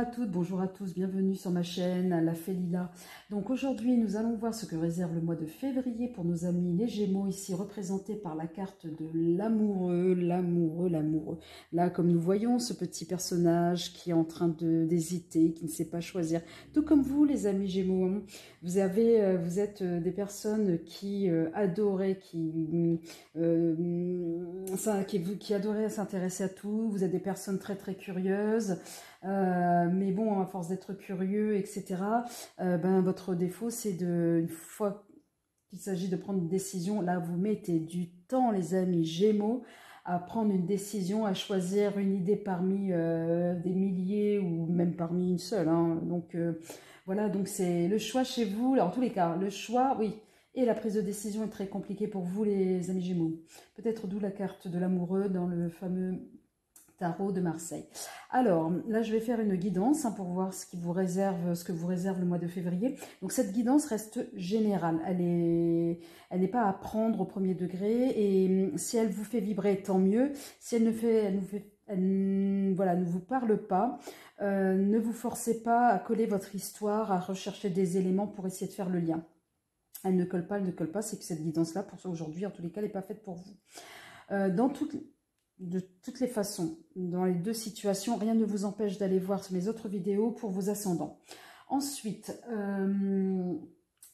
à toutes, bonjour à tous, bienvenue sur ma chaîne, la Félila. Donc aujourd'hui, nous allons voir ce que réserve le mois de février pour nos amis les Gémeaux, ici représentés par la carte de l'amoureux, l'amoureux. Là, comme nous voyons, ce petit personnage qui est en train d'hésiter, qui ne sait pas choisir. Tout comme vous, les amis Gémeaux, hein. Vous êtes des personnes qui adoraient, qui adoraient s'intéresser à tout. Vous êtes des personnes très très curieuses. Mais bon, à force d'être curieux, etc., votre défaut, c'est une fois qu'il s'agit de prendre une décision, là, vous mettez du temps, les amis Gémeaux, à prendre une décision, à choisir une idée parmi des milliers ou même parmi une seule, hein. Donc, voilà, donc c'est le choix chez vous. En tous les cas, le choix, oui. Et la prise de décision est très compliquée pour vous, les amis Gémeaux. Peut-être d'où la carte de l'amoureux dans le fameux tarot de Marseille. Alors, là, je vais faire une guidance pour voir ce que vous réserve le mois de février. Donc, cette guidance reste générale. Elle n'est pas à prendre au premier degré. Et si elle vous fait vibrer, tant mieux. Si elle ne vous parle pas, ne vous forcez pas à coller votre histoire, à rechercher des éléments pour essayer de faire le lien. Elle ne colle pas, c'est que cette guidance-là, pour aujourd'hui, en tous les cas, elle n'est pas faite pour vous. De toutes les façons, dans les deux situations, rien ne vous empêche d'aller voir mes autres vidéos pour vos ascendants. Ensuite,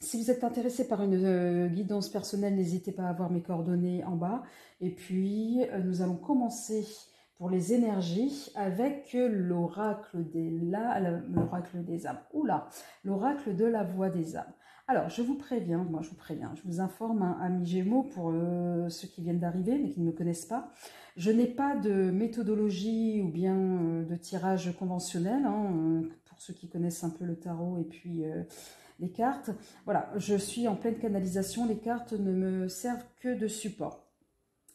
si vous êtes intéressé par une guidance personnelle, n'hésitez pas à voir mes coordonnées en bas. Et puis, nous allons commencer pour les énergies avec l'oracle des âmes. Oula, l'oracle de la voix des âmes. Alors, je vous préviens, je vous informe, hein, amis Gémeaux, pour ceux qui viennent d'arriver mais qui ne me connaissent pas. Je n'ai pas de méthodologie ou bien de tirage conventionnel, hein, pour ceux qui connaissent un peu le tarot et puis les cartes. Voilà, je suis en pleine canalisation, les cartes ne me servent que de support.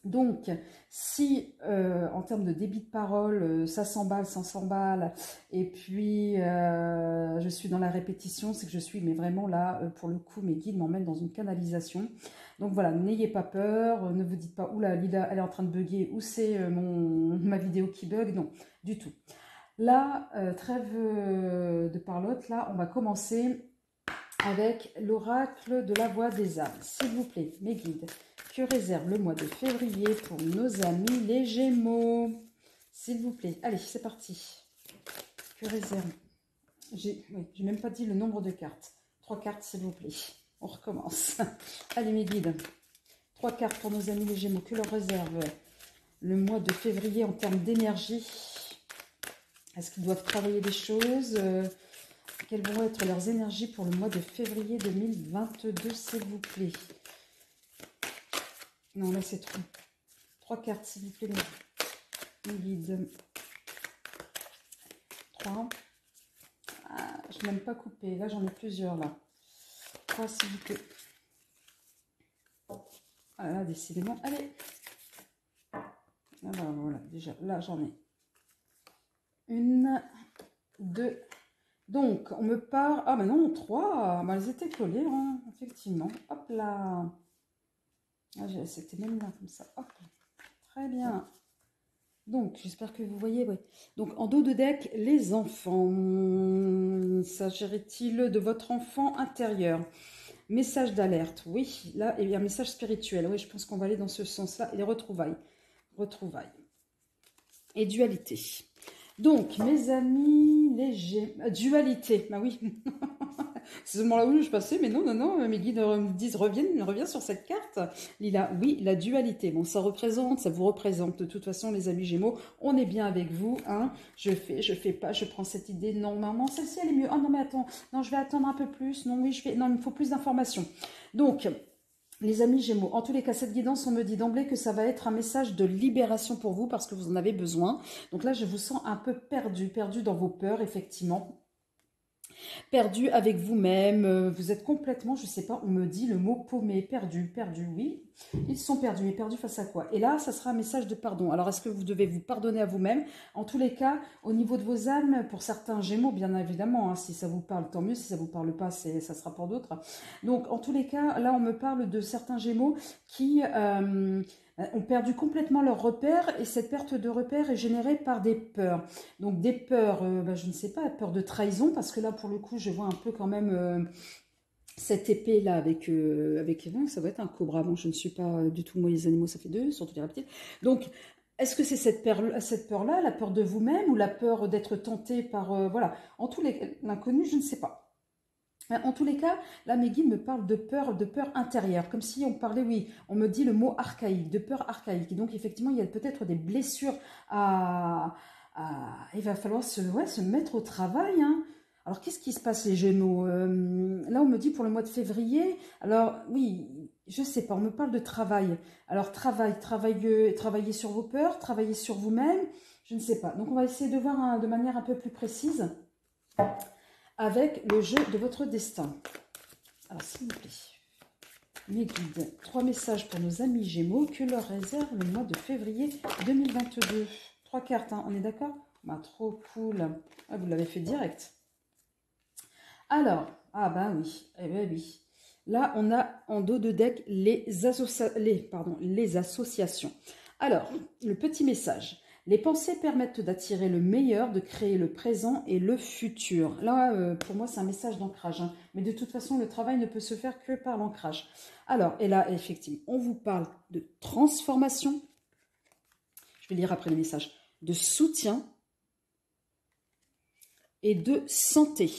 Donc, si en termes de débit de parole, ça s'emballe, ça s'emballe, et puis je suis dans la répétition, c'est que je suis, mais vraiment là, pour le coup, mes guides m'emmènent dans une canalisation. Donc voilà, n'ayez pas peur, ne vous dites pas, oula, Lila, elle est en train de bugger, ou c'est ma vidéo qui bug, non, du tout. Là, trêve de parlotte, là, on va commencer avec l'oracle de la voix des âmes. S'il vous plaît, mes guides, que réserve le mois de février pour nos amis les Gémeaux? S'il vous plaît. Allez, c'est parti. Que réserve? J'ai même pas dit le nombre de cartes. 3 cartes, s'il vous plaît. On recommence. Allez, mes guides. 3 cartes pour nos amis les Gémeaux. Que leur réserve le mois de février en termes d'énergie? Est-ce qu'ils doivent travailler des choses? Quelles vont être leurs énergies pour le mois de février 2022, s'il vous plaît? Non, là, c'est trop. 3 cartes, s'il vous plaît, mes guides. 3. Ah, je n'aime pas couper. Là, j'en ai plusieurs, là. 3, s'il vous plaît. Ah là, décidément. Allez. Ah, voilà, déjà, là, j'en ai 1, 2. Donc, on me part... Ah, mais non, 3. Bah, elles étaient collées, hein, effectivement. Hop là. Ah, c'était même là, comme ça. Hop. Très bien. Donc, j'espère que vous voyez, oui. Donc, en dos de deck, les enfants. S'agirait-il de votre enfant intérieur? Message d'alerte, oui. Là, il y a un message spirituel. Oui, je pense qu'on va aller dans ce sens-là. Et les retrouvailles. Retrouvailles. Et dualité. Donc, mes amis, dualité. Bah oui. C'est seulement là où je passais, mais non, mes guides me disent, reviens sur cette carte, Lila. Oui, la dualité. Bon, ça vous représente. De toute façon, les amis Gémeaux, on est bien avec vous, hein. Je fais pas, je prends cette idée. Non, maman, celle-ci, elle est mieux. Oh non, mais attends, non, je vais attendre un peu plus. Non, oui, non, il me faut plus d'informations. Donc, les amis Gémeaux, en tous les cas, cette guidance, on me dit d'emblée que ça va être un message de libération pour vous parce que vous en avez besoin. Donc là, je vous sens un peu perdu dans vos peurs, effectivement. Perdu avec vous-même, vous êtes complètement, je ne sais pas, on me dit le mot paumé, perdu, oui. Ils sont perdus, mais perdus face à quoi? Et là, ça sera un message de pardon. Alors, est-ce que vous devez vous pardonner à vous-même? En tous les cas, au niveau de vos âmes, pour certains Gémeaux, bien évidemment, hein, si ça vous parle, tant mieux. Si ça ne vous parle pas, ça sera pour d'autres. Donc, en tous les cas, là, on me parle de certains Gémeaux qui ont perdu complètement leur repère et cette perte de repère est générée par des peurs. Donc des peurs, je ne sais pas, peur de trahison, parce que là pour le coup je vois un peu quand même cette épée là avec ça va être un cobra. Bon, je ne suis pas du tout, moi les animaux ça fait deux, surtout les reptiles. Donc est-ce que c'est cette peur-là, la peur de vous-même ou la peur d'être tenté par... voilà, en tous les l'inconnu, je ne sais pas. En tous les cas, là, mes guides me parlent de peur intérieure, comme si on parlait, oui, on me dit le mot archaïque, de peur archaïque. Et donc, effectivement, il y a peut-être des blessures il va falloir se mettre au travail, hein. Alors, qu'est-ce qui se passe, les Gémeaux? Là, on me dit pour le mois de février, alors, oui, je sais pas, on me parle de travail. Alors, travailler sur vos peurs, travailler sur vous-même, je ne sais pas. Donc, on va essayer de voir de manière un peu plus précise avec le jeu de votre destin. Alors, s'il vous plaît, mes guides, 3 messages pour nos amis Gémeaux, que leur réserve le mois de février 2022. 3 cartes, hein, on est d'accord? Bah, trop cool. Ah, vous l'avez fait direct. Alors, ah ben oui, eh ben oui. Là, on a en dos de deck les associations. Alors, le petit message. Les pensées permettent d'attirer le meilleur, de créer le présent et le futur. Là, pour moi, c'est un message d'ancrage, hein. Mais de toute façon, le travail ne peut se faire que par l'ancrage. Alors, et là, effectivement, on vous parle de transformation. Je vais lire après les messages. De soutien et de santé.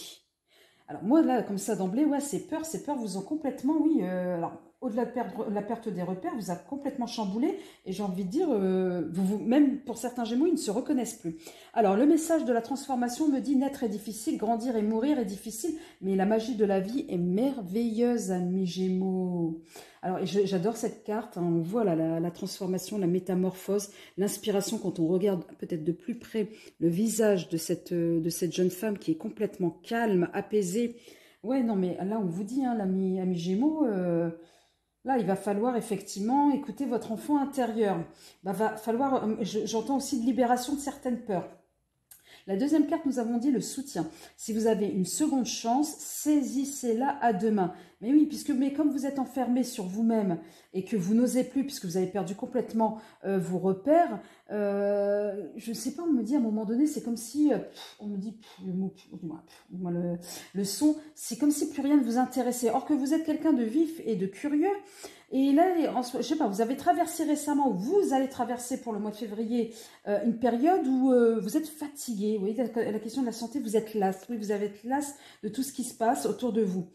Alors moi, là, comme ça, d'emblée, ouais, ces peurs vous ont complètement, oui, alors, au-delà de la perte des repères, vous a complètement chamboulé, et j'ai envie de dire, même pour certains Gémeaux, ils ne se reconnaissent plus. Alors, le message de la transformation me dit, naître est difficile, grandir et mourir est difficile, mais la magie de la vie est merveilleuse, amis Gémeaux. Alors, j'adore cette carte, hein, on voit là, la transformation, la métamorphose, l'inspiration quand on regarde peut-être de plus près le visage de cette jeune femme qui est complètement calme, apaisée. Ouais, non, mais là, on vous dit, hein, ami Gémeaux, là, il va falloir effectivement écouter votre enfant intérieur. Va falloir, j'entends aussi de libération de certaines peurs. La deuxième carte, nous avons dit le soutien. Si vous avez une seconde chance, saisissez-la à deux mains. Mais oui, mais comme vous êtes enfermé sur vous-même et que vous n'osez plus, puisque vous avez perdu complètement vos repères, je ne sais pas, on me dit à un moment donné, c'est comme si, on me dit, le son, c'est comme si plus rien ne vous intéressait. Or que vous êtes quelqu'un de vif et de curieux. Et là, je sais pas, vous avez traversé récemment, ou vous allez traverser pour le mois de février, une période où vous êtes fatigué. Vous voyez, la question de la santé, vous êtes las. Oui, vous avez las de tout ce qui se passe autour de vous.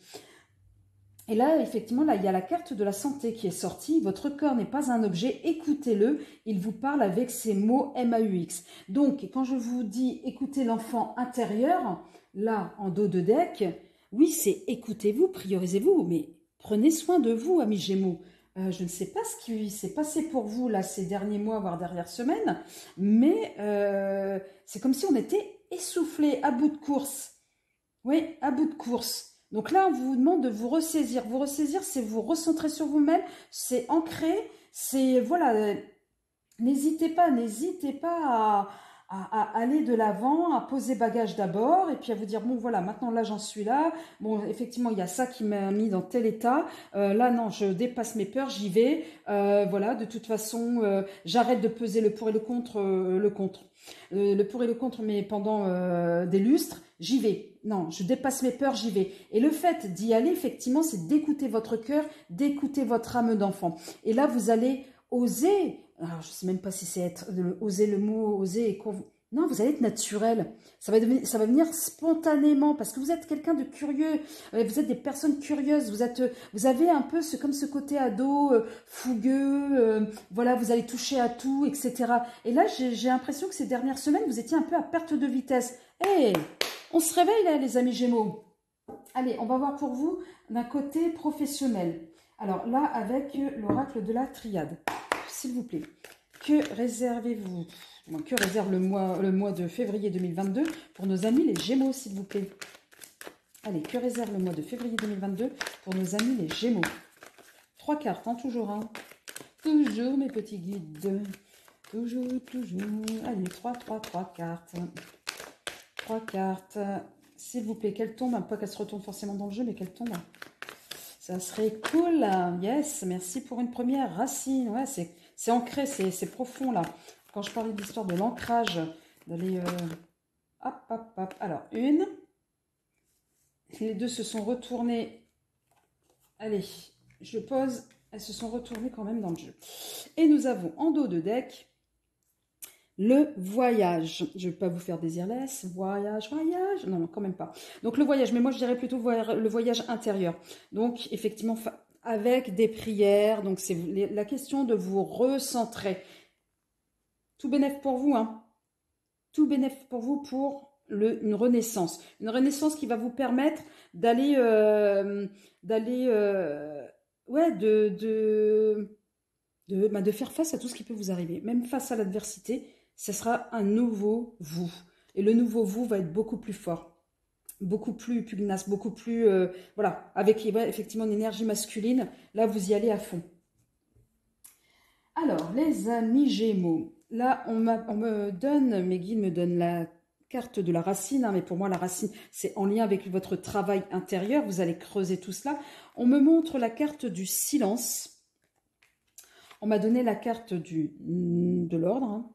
Et là, effectivement, là, il y a la carte de la santé qui est sortie. Votre corps n'est pas un objet, écoutez-le. Il vous parle avec ces mots MAUX. Donc, quand je vous dis écoutez l'enfant intérieur, là, en dos de deck, oui, c'est écoutez-vous, priorisez-vous, mais prenez soin de vous, amis Gémeaux. Je ne sais pas ce qui s'est passé pour vous là ces derniers mois, voire dernières semaines, mais c'est comme si on était essoufflé, à bout de course. Oui, à bout de course. Donc là, on vous demande de vous ressaisir. Vous ressaisir, c'est vous recentrer sur vous-même, c'est ancrer, c'est, voilà, n'hésitez pas à aller de l'avant, à poser bagage d'abord, et puis à vous dire, bon voilà, maintenant là j'en suis là, bon effectivement il y a ça qui m'a mis dans tel état, là non, je dépasse mes peurs, j'y vais, voilà, de toute façon, j'arrête de peser le pour et le contre, le pour et le contre, mais pendant des lustres, j'y vais. Non, je dépasse mes peurs, j'y vais. Et le fait d'y aller, effectivement, c'est d'écouter votre cœur, d'écouter votre âme d'enfant. Et là, vous allez oser. Alors, je ne sais même pas si c'est oser le mot, oser. Non, vous allez être naturel. Ça va venir spontanément parce que vous êtes quelqu'un de curieux. Vous êtes des personnes curieuses. Vous avez un peu comme ce côté ado, fougueux. Voilà, vous allez toucher à tout, etc. Et là, j'ai l'impression que ces dernières semaines, vous étiez un peu à perte de vitesse. Hé, on se réveille là, les amis Gémeaux. Allez, on va voir pour vous d'un côté professionnel. Alors là, avec l'oracle de la triade, s'il vous plaît, que réservez-vous? Que réserve le mois de février 2022 pour nos amis les Gémeaux, s'il vous plaît? Allez, que réserve le mois de février 2022 pour nos amis les Gémeaux? 3 cartes, hein, toujours, hein. Toujours mes petits guides. Toujours. Allez, 3 cartes. 3 cartes. S'il vous plaît, qu'elle tombe, pas qu'elle se retourne forcément dans le jeu, mais qu'elle tombe. Ça serait cool. Yes, merci pour une première racine. Ouais, C'est ancré, c'est profond là. Quand je parlais de l'histoire de l'ancrage, d'aller... hop, hop, hop. Alors, une. Les deux se sont retournés. Allez, je pose. Elles se sont retournées quand même dans le jeu. Et nous avons en dos de deck le voyage. Je ne vais pas vous faire des irless. Voyage, voyage. Non, quand même pas. Donc le voyage, mais moi je dirais plutôt le voyage intérieur. Donc effectivement, avec des prières. Donc c'est la question de vous recentrer. Tout bénef pour vous, hein. Tout bénef pour vous pour une renaissance. Une renaissance qui va vous permettre d'aller... ouais, de faire face à tout ce qui peut vous arriver. Même face à l'adversité, ce sera un nouveau vous. Et le nouveau vous va être beaucoup plus fort, beaucoup plus pugnace, beaucoup plus... voilà, avec effectivement une énergie masculine. Là, vous y allez à fond. Alors, les amis Gémeaux. Là, on me donne, mes guides me donnent la carte de la racine, hein, mais pour moi, la racine, c'est en lien avec votre travail intérieur. Vous allez creuser tout cela. On me montre la carte du silence. On m'a donné la carte de l'ordre, hein,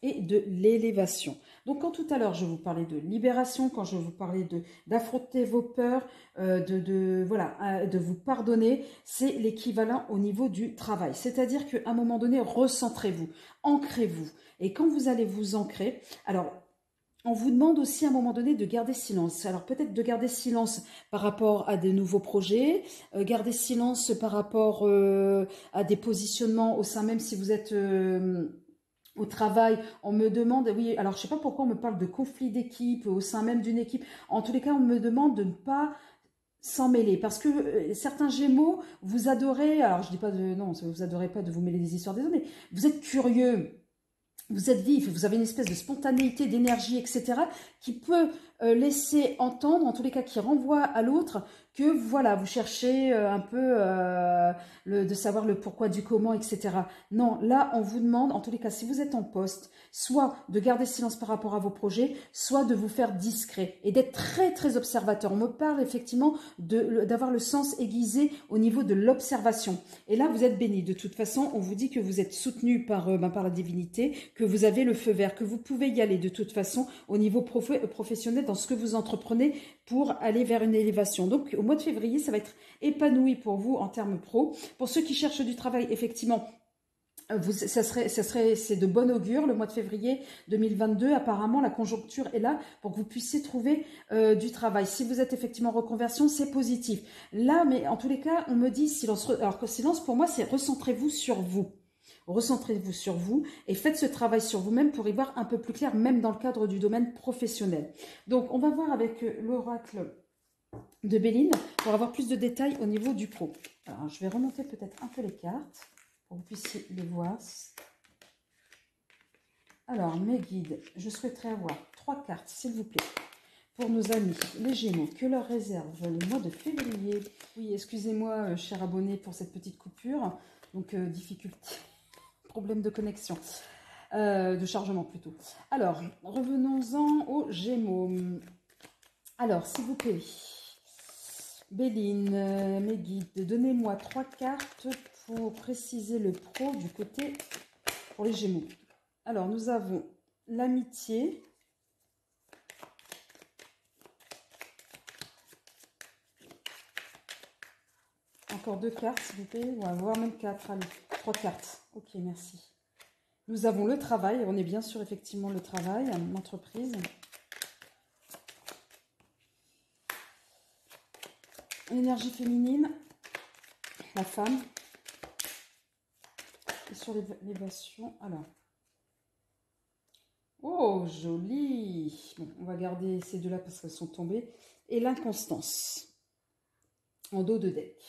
et de l'élévation. Donc, quand tout à l'heure, je vous parlais de libération, quand je vous parlais d'affronter vos peurs, voilà, de vous pardonner, c'est l'équivalent au niveau du travail. C'est-à-dire qu'à un moment donné, recentrez-vous, ancrez-vous. Et quand vous allez vous ancrer, alors... on vous demande aussi à un moment donné de garder silence. Alors peut-être de garder silence par rapport à de nouveaux projets, garder silence par rapport à des positionnements au sein, même si vous êtes au travail. On me demande, oui, alors je ne sais pas pourquoi on me parle de conflit d'équipe au sein même d'une équipe. En tous les cas, on me demande de ne pas s'en mêler, parce que certains Gémeaux, vous adorez, alors je dis pas de, non, vous adorez pas de vous mêler des histoires des autres, mais vous êtes curieux. Vous êtes vif, vous avez une espèce de spontanéité, d'énergie, etc., qui peut laisser entendre, en tous les cas qui renvoie à l'autre, que voilà, vous cherchez un peu de savoir le pourquoi du comment, etc. Non, là, on vous demande, en tous les cas, si vous êtes en poste, soit de garder silence par rapport à vos projets, soit de vous faire discret et d'être très, très observateur. On me parle effectivement d'avoir le sens aiguisé au niveau de l'observation. Et là, vous êtes béni. De toute façon, on vous dit que vous êtes soutenu par la divinité, que vous avez le feu vert, que vous pouvez y aller de toute façon au niveau professionnel dans ce que vous entreprenez pour aller vers une élévation. Donc, au mois de février, ça va être épanoui pour vous en termes pro. Pour ceux qui cherchent du travail, effectivement, c'est de bon augure. Le mois de février 2022, apparemment, la conjoncture est là pour que vous puissiez trouver du travail. Si vous êtes effectivement en reconversion, c'est positif. Là, mais en tous les cas, on me dit silence. Alors que silence, pour moi, c'est recentrez-vous sur vous. Recentrez-vous sur vous et faites ce travail sur vous-même pour y voir un peu plus clair, même dans le cadre du domaine professionnel. Donc, on va voir avec l'oracle de Béline pour avoir plus de détails au niveau du pro. Alors, je vais remonter peut-être un peu les cartes pour que vous puissiez les voir. Alors, mes guides, je souhaiterais avoir 3 cartes, s'il vous plaît, pour nos amis les Gémeaux, que leur réserve le mois de février. Oui, excusez-moi, cher abonné, pour cette petite coupure. Donc, difficulté, problème de connexion, de chargement plutôt. Alors, revenons-en aux Gémeaux. Alors, s'il vous plaît, Béline, mes guides, donnez-moi 3 cartes pour préciser le pro du côté pour les Gémeaux. Alors, nous avons l'amitié. Encore 2 cartes, s'il vous plaît. Ouais, voire même 4. Allez, 3 cartes. Ok, merci. Nous avons le travail. On est bien sûr effectivement le travail, l'entreprise. L'énergie féminine, la femme. Et sur l'élévation, alors. Oh, joli. Bon, on va garder ces deux-là parce qu'elles sont tombées. Et l'inconstance, en dos de deck.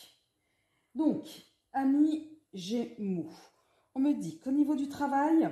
Donc, amis Gémeaux, on me dit qu'au niveau du travail,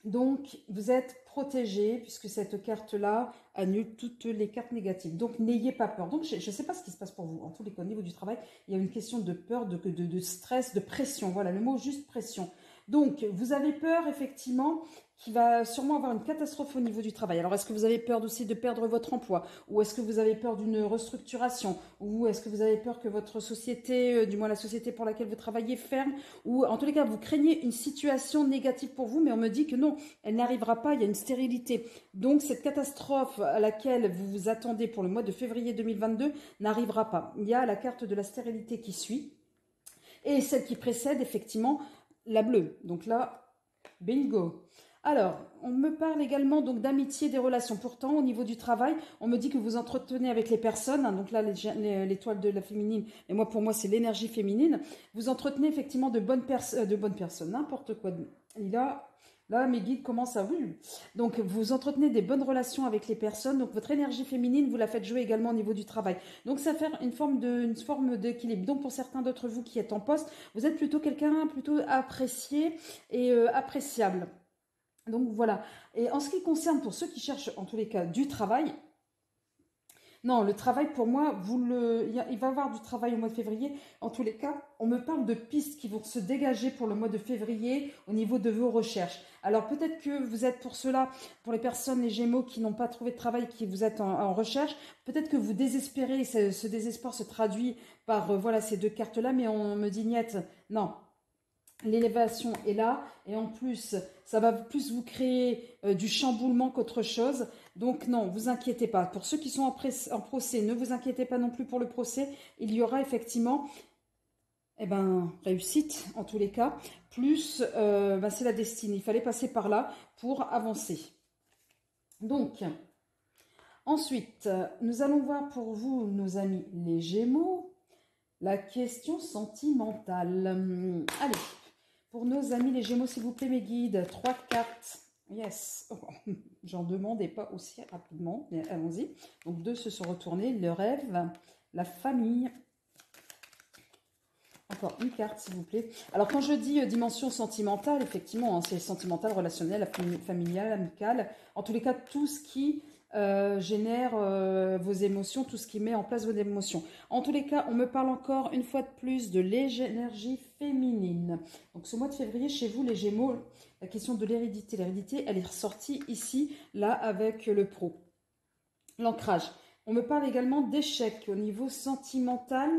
donc vous êtes protégés puisque cette carte-là annule toutes les cartes négatives. Donc, n'ayez pas peur. Donc, je ne sais pas ce qui se passe pour vous. En tous les cas, au niveau du travail, il y a une question de peur, de stress, de pression. Voilà, le mot juste pression. Donc, vous avez peur, effectivement, qu'il va sûrement avoir une catastrophe au niveau du travail. Alors, est-ce que vous avez peur aussi de perdre votre emploi? Ou est-ce que vous avez peur d'une restructuration? Ou est-ce que vous avez peur que votre société, du moins la société pour laquelle vous travaillez, ferme? Ou en tous les cas, vous craignez une situation négative pour vous, mais on me dit que non, elle n'arrivera pas, il y a une stérilité. Donc, cette catastrophe à laquelle vous vous attendez pour le mois de février 2022 n'arrivera pas. Il y a la carte de la stérilité qui suit. Et celle qui précède, effectivement, la bleue. Donc là, bingo. Alors, on me parle également donc d'amitié, des relations. Pourtant, au niveau du travail, on me dit que vous entretenez avec les personnes. Donc là, l'étoile de la féminine, et moi, pour moi, c'est l'énergie féminine. Vous entretenez effectivement de bonnes personnes, n'importe quoi. Là, mes guides commencent à... Donc, vous entretenez des bonnes relations avec les personnes. Donc, votre énergie féminine, vous la faites jouer également au niveau du travail. Donc, ça fait une forme d'équilibre. Donc, pour certains d'entre vous qui êtes en poste, vous êtes plutôt quelqu'un plutôt apprécié et appréciable. Donc, voilà. Et en ce qui concerne pour ceux qui cherchent, en tous les cas, du travail... Non, le travail, pour moi, il va y avoir du travail au mois de février. En tous les cas, on me parle de pistes qui vont se dégager pour le mois de février au niveau de vos recherches. Alors, peut-être que vous êtes pour cela, pour les personnes, les Gémeaux qui n'ont pas trouvé de travail, qui vous êtes en recherche, peut-être que vous désespérez, ce désespoir se traduit par, voilà, ces deux cartes-là, mais on me dit, niet, non. L'élévation est là et en plus, ça va plus vous créer du chamboulement qu'autre chose. Donc non, vous inquiétez pas. Pour ceux qui sont en procès, ne vous inquiétez pas non plus pour le procès. Il y aura effectivement réussite en tous les cas. Plus, c'est la destinée. Il fallait passer par là pour avancer. Donc, ensuite, nous allons voir pour vous, nos amis les Gémeaux, la question sentimentale. Allez. Pour nos amis les Gémeaux, s'il vous plaît, mes guides, 3 cartes. Yes. Oh, j'en demandais pas aussi rapidement, mais allons-y. Donc, 2 se sont retournés. Le rêve, la famille. Encore une carte, s'il vous plaît. Alors, quand je dis dimension sentimentale, effectivement, hein, c'est sentimental, relationnel, familial, amical. En tous les cas, tout ce qui génère vos émotions, tout ce qui met en place vos émotions. En tous les cas, on me parle encore une fois de plus de l'énergie féminine. Donc ce mois de février, chez vous les Gémeaux, la question de l'hérédité. L'hérédité, elle est ressortie ici, là, avec le pro. L'ancrage. On me parle également d'échec au niveau sentimental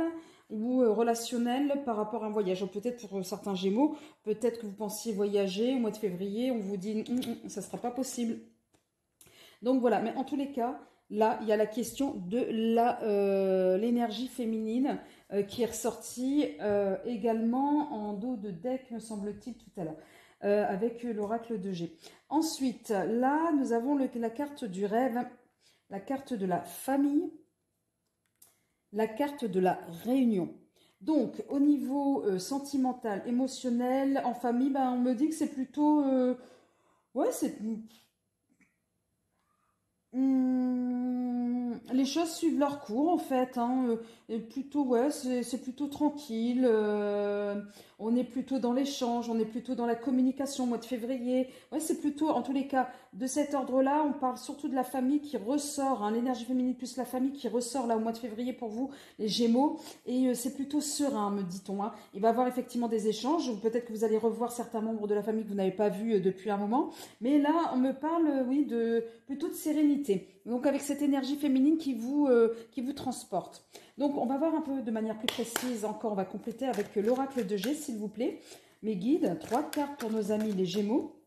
ou relationnel par rapport à un voyage. Peut-être pour certains Gémeaux, peut-être que vous pensiez voyager au mois de février, on vous dit ça ne sera pas possible. Donc voilà, mais en tous les cas, là, il y a la question de l'énergie féminine qui est ressortie également en dos de deck, me semble-t-il, tout à l'heure, avec l'oracle de G. Ensuite, là, nous avons la carte du rêve, la carte de la famille, la carte de la réunion. Donc, au niveau sentimental, émotionnel, en famille, on me dit que c'est plutôt... ouais, c'est... les choses suivent leur cours en fait, hein. Plutôt ouais, c'est plutôt tranquille. On est plutôt dans l'échange, on est plutôt dans la communication au mois de février. Ouais, c'est plutôt, en tous les cas, de cet ordre-là. On parle surtout de la famille qui ressort, hein, l'énergie féminine plus la famille qui ressort là au mois de février pour vous, les Gémeaux. Et c'est plutôt serein, me dit-on, hein. Il va y avoir effectivement des échanges. Peut-être que vous allez revoir certains membres de la famille que vous n'avez pas vus depuis un moment. Mais là, on me parle, oui, plutôt de sérénité. Donc avec cette énergie féminine qui vous transporte. Donc on va voir un peu de manière plus précise encore, on va compléter avec l'oracle de G s'il vous plaît. Mes guides, 3 cartes pour nos amis les Gémeaux.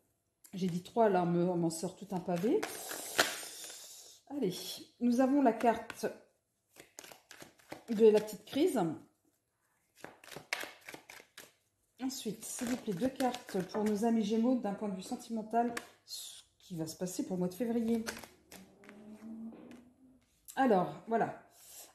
J'ai dit 3, là on m'en sort tout un pavé. Allez, nous avons la carte de la petite crise. Ensuite, s'il vous plaît, 2 cartes pour nos amis Gémeaux d'un point de vue sentimental, ce qui va se passer pour le mois de février. Alors, voilà.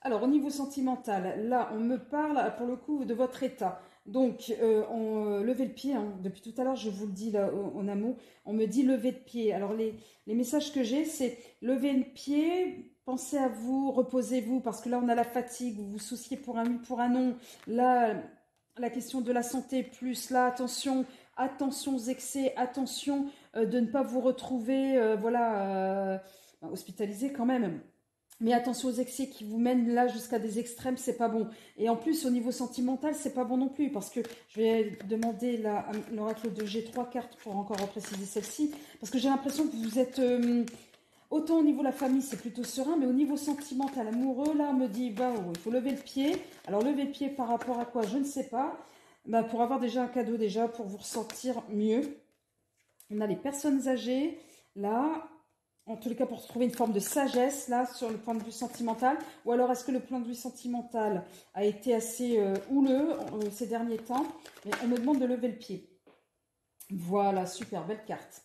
Alors, au niveau sentimental, là, on me parle, pour le coup, de votre état. Donc, levez le pied. Hein. Depuis tout à l'heure, je vous le dis là, en amont, on me dit lever le pied. Alors, les messages que j'ai, c'est lever le pied, pensez à vous, reposez-vous, parce que là, on a la fatigue, vous vous souciez pour un oui, pour un non. Là, la question de la santé, plus là, attention aux excès, attention de ne pas vous retrouver, hospitalisé quand même. Mais attention aux excès qui vous mènent là jusqu'à des extrêmes, c'est pas bon. Et en plus, au niveau sentimental, c'est pas bon non plus, parce que je vais demander à l'oracle de G3 cartes pour encore repréciser celle-ci, parce que j'ai l'impression que vous êtes, autant au niveau de la famille, c'est plutôt serein, mais au niveau sentimental, amoureux, là, on me dit, bah, oh, il faut lever le pied. Alors, lever le pied par rapport à quoi, je ne sais pas. Bah, pour avoir déjà un cadeau, déjà, pour vous ressentir mieux. On a les personnes âgées, là. En tous les cas, pour trouver une forme de sagesse, là, sur le point de vue sentimental. Ou alors, est-ce que le point de vue sentimental a été assez houleux ces derniers temps? Mais on me demande de lever le pied. Voilà, super, belle carte.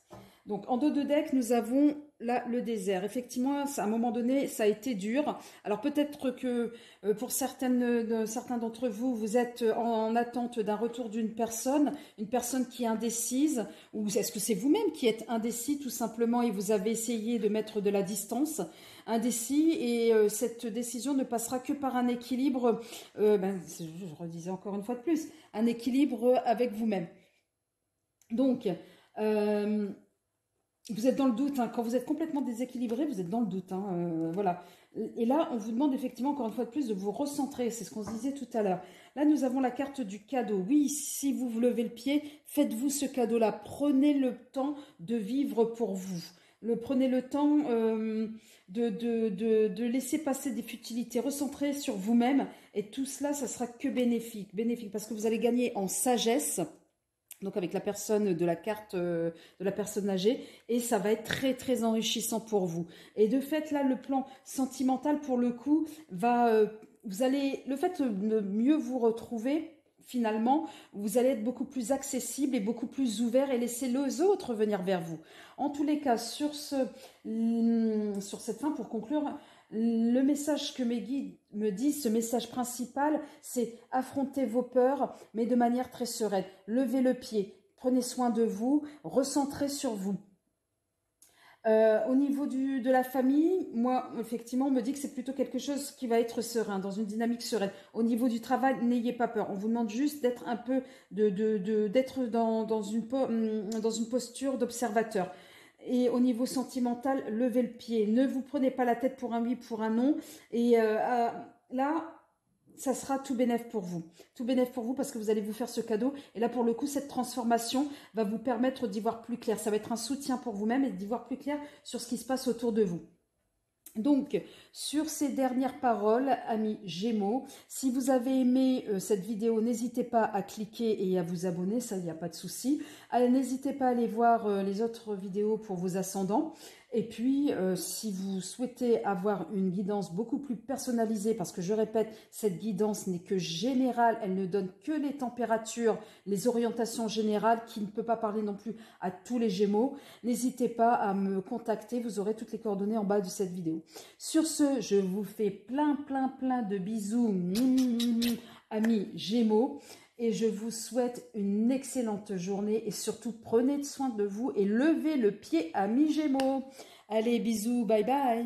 Donc, en dos de deck, nous avons là le désert. Effectivement, à un moment donné, ça a été dur. Alors, peut-être que pour certains d'entre vous, vous êtes en attente d'un retour d'une personne, une personne qui est indécise, ou est-ce que c'est vous-même qui êtes indécis tout simplement et vous avez essayé de mettre de la distance, indécis, et cette décision ne passera que par un équilibre, je redisais encore une fois de plus, un équilibre avec vous-même. Donc, vous êtes dans le doute, hein. Quand vous êtes complètement déséquilibré, vous êtes dans le doute, hein, voilà. Et là, on vous demande effectivement, encore une fois de plus, de vous recentrer. C'est ce qu'on se disait tout à l'heure. Là, nous avons la carte du cadeau. Oui, si vous vous levez le pied, faites-vous ce cadeau-là. Prenez le temps de vivre pour vous. Prenez le temps de laisser passer des futilités. Recentrez sur vous-même. Et tout cela, ça sera que bénéfique. Bénéfique parce que vous allez gagner en sagesse. Donc avec la personne de la carte de la personne âgée, et ça va être très très enrichissant pour vous. Et de fait là, le plan sentimental pour le coup vous allez, le fait de mieux vous retrouver, finalement, vous allez être beaucoup plus accessible et beaucoup plus ouvert et laisser les autres venir vers vous. En tous les cas, sur cette fin, pour conclure, le message que mes guides me disent, ce message principal, c'est affronter vos peurs, mais de manière très sereine. Levez le pied, prenez soin de vous, recentrez sur vous. Au niveau de la famille, moi, effectivement, on me dit que c'est plutôt quelque chose qui va être serein, dans une dynamique sereine. Au niveau du travail, n'ayez pas peur. On vous demande juste d'être un peu, d'être dans une posture d'observateur. Et au niveau sentimental, levez le pied. Ne vous prenez pas la tête pour un oui, pour un non. Et là, ça sera tout bénef pour vous. Tout bénef pour vous parce que vous allez vous faire ce cadeau. Et là, pour le coup, cette transformation va vous permettre d'y voir plus clair. Ça va être un soutien pour vous-même et d'y voir plus clair sur ce qui se passe autour de vous. Donc, sur ces dernières paroles, amis Gémeaux, si vous avez aimé cette vidéo, n'hésitez pas à cliquer et à vous abonner, ça, il n'y a pas de souci. N'hésitez pas à aller voir les autres vidéos pour vos ascendants. Et puis, si vous souhaitez avoir une guidance beaucoup plus personnalisée, parce que je répète, cette guidance n'est que générale, elle ne donne que les températures, les orientations générales, qui ne peut pas parler non plus à tous les Gémeaux, n'hésitez pas à me contacter, vous aurez toutes les coordonnées en bas de cette vidéo. Sur ce, je vous fais plein de bisous, amis Gémeaux. Et je vous souhaite une excellente journée et surtout prenez soin de vous et levez le pied, amis Gémeaux. Allez, bisous, bye bye.